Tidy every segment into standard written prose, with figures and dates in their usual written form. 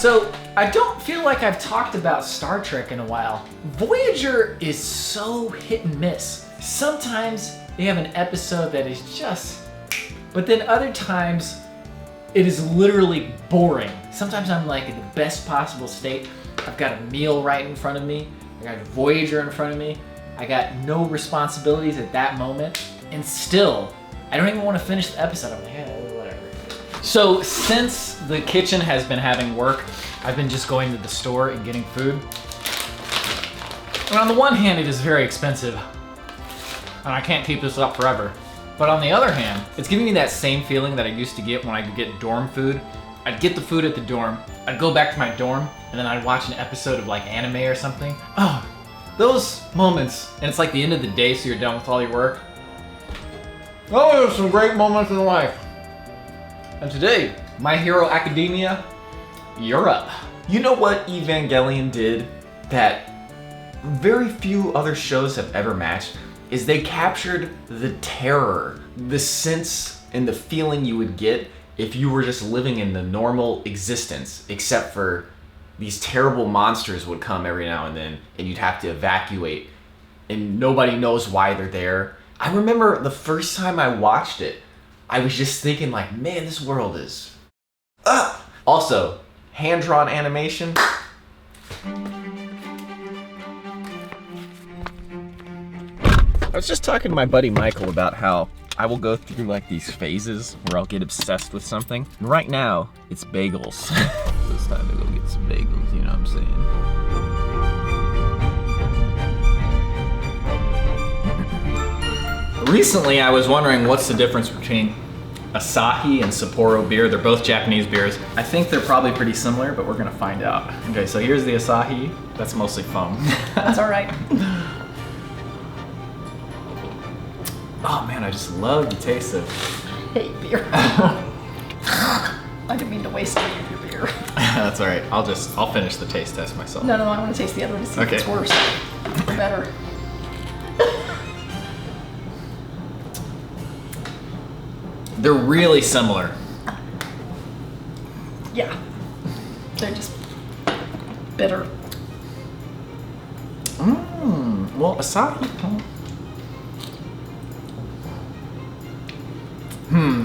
So, I don't feel like I've talked about Star Trek in a while. Voyager is so hit and miss. Sometimes they have an episode that is just, but then other times it is literally boring. Sometimes I'm like in the best possible state. I've got a meal right in front of me. I got Voyager in front of me. I got no responsibilities at that moment. And still, I don't even want to finish the episode. I'm like, whatever. So since the kitchen has been having work, I've been just going to the store and getting food. And on the one hand, it is very expensive. And I can't keep this up forever. But on the other hand, it's giving me that same feeling that I used to get when I could get dorm food. I'd get the food at the dorm, I'd go back to my dorm, and then I'd watch an episode of like anime or something. Oh, those moments. And it's like the end of the day, so you're done with all your work. Oh, there's some great moments in life. And today, My Hero Academia, you're up. You know what Evangelion did that very few other shows have ever matched? Is they captured the terror, the sense and the feeling you would get if you were just living in the normal existence, except for these terrible monsters would come every now and then and you'd have to evacuate and nobody knows why they're there. I remember the first time I watched it, I was just thinking like, man, this world is... Also, hand-drawn animation. I was just talking to my buddy Michael about how I will go through like these phases where I'll get obsessed with something. And right now, it's bagels. So it's time to go get some bagels, you know what I'm saying? Recently, I was wondering what's the difference between Asahi and Sapporo beer. They're both Japanese beers. I think they're probably pretty similar, but we're gonna find out. Okay, so here's the Asahi. That's mostly foam. That's all right. Oh man, I just love the taste of... Hate beer. I didn't mean to waste any of your beer. That's all right. I'll finish the taste test myself. No, I want to taste the other one to see if it's worse or better. They're really similar. Yeah. They're just bitter. Well, Asahi...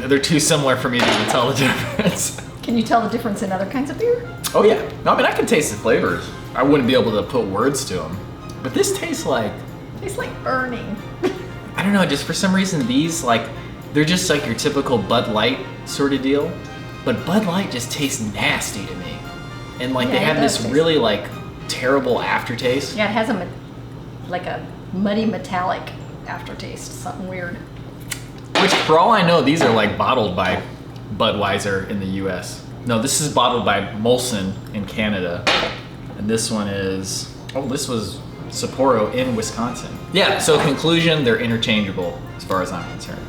They're too similar for me to even tell the difference. Can you tell the difference in other kinds of beer? Oh yeah. No, I mean, I can taste the flavors. I wouldn't be able to put words to them. But this tastes like... Tastes like burning. I don't know, just for some reason these, like, they're just like your typical Bud Light sort of deal. But Bud Light just tastes nasty to me. And like, Yeah, they have it does this taste- really like terrible aftertaste. Yeah, it has like a muddy metallic aftertaste, something weird. Which, for all I know, these are like bottled by Budweiser in the US. No, this is bottled by Molson in Canada. And this one is, this was Sapporo in Wisconsin. Yeah, so conclusion, they're interchangeable as far as I'm concerned.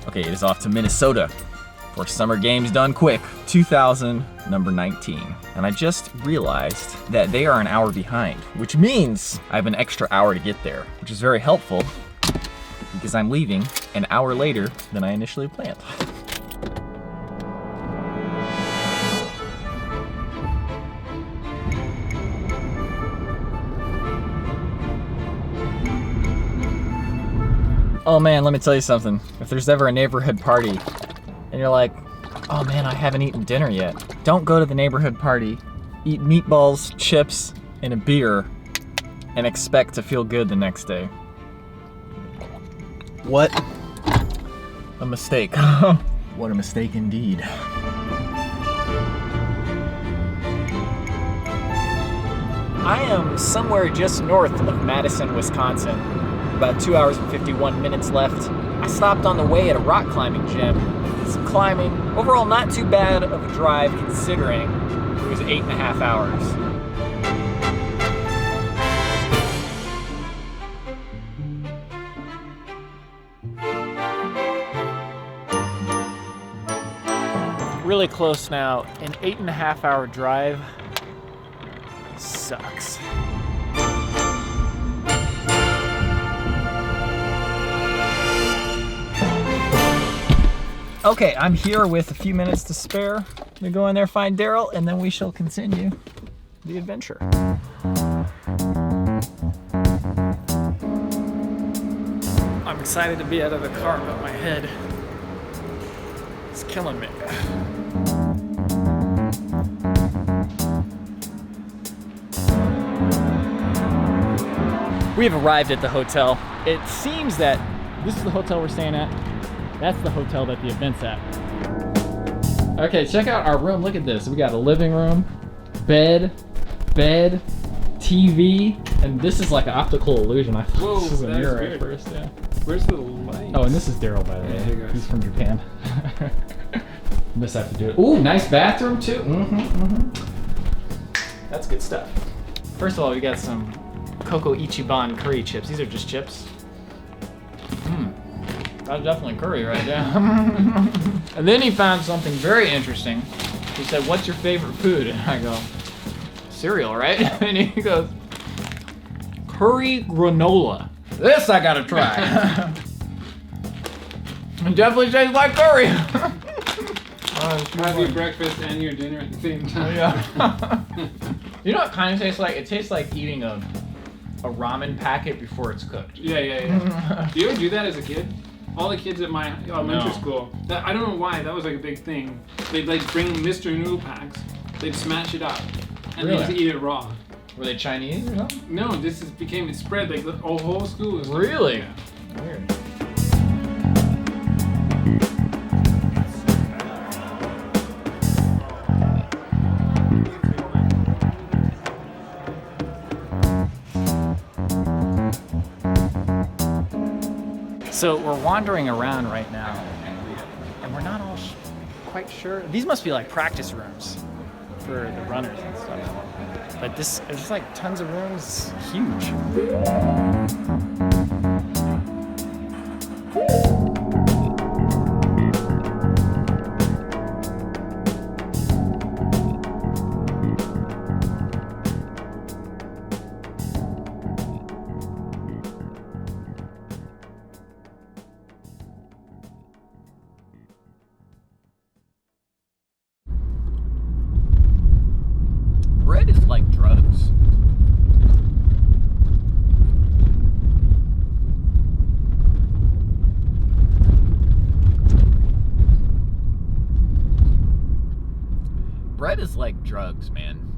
Okay, it is off to Minnesota for Summer Games Done Quick 2000, number 19. And I just realized that they are an hour behind, which means I have an extra hour to get there, which is very helpful because I'm leaving an hour later than I initially planned. Oh man, let me tell you something. If there's ever a neighborhood party and you're like, oh man, I haven't eaten dinner yet, don't go to the neighborhood party, eat meatballs, chips, and a beer, and expect to feel good the next day. What a mistake. What a mistake indeed. I am somewhere just north of Madison, Wisconsin. About 2 hours and 51 minutes left. I stopped on the way at a rock climbing gym. Did some climbing. Overall, not too bad of a drive considering it was 8.5 hours. Really close now. An 8.5 hour drive sucks. Okay, I'm here with a few minutes to spare. We go in there, find Daryl, and then we shall continue the adventure. I'm excited to be out of the car, but my head is killing me. We have arrived at the hotel. It seems that this is the hotel we're staying at. That's the hotel that the event's at. Okay, check out our room. Look at this. We got a living room, bed, TV, and this is like an optical illusion. I thought this was a mirror at first. Yeah. Where's the light? Oh, and this is Daryl, by the way. Hey, guys. He's from Japan. Must have to do it. Ooh, nice bathroom too. That's good stuff. First of all, we got some Coco Ichiban curry chips. These are just chips. That's definitely curry right there. And then he found something very interesting. He said, "What's your favorite food?" And I go, "Cereal, right?" And he goes, "Curry granola. This I gotta try." It definitely tastes like curry. Have your breakfast and your dinner at the same time. Yeah. You know what it kind of tastes like? It tastes like eating a ramen packet before it's cooked. Yeah. Do you ever do that as a kid? All the kids at my elementary school, I don't know why, that was like a big thing. They'd like bring Mr. Noodle packs, they'd smash it up, and they'd just eat it raw. Were they Chinese or something? No, it spread, like the whole school was Really? Yeah. Weird. So we're wandering around right now, and we're not all quite sure. These must be like practice rooms for the runners and stuff. But there's like tons of rooms, huge. Bread is like drugs. Bread is like drugs, man.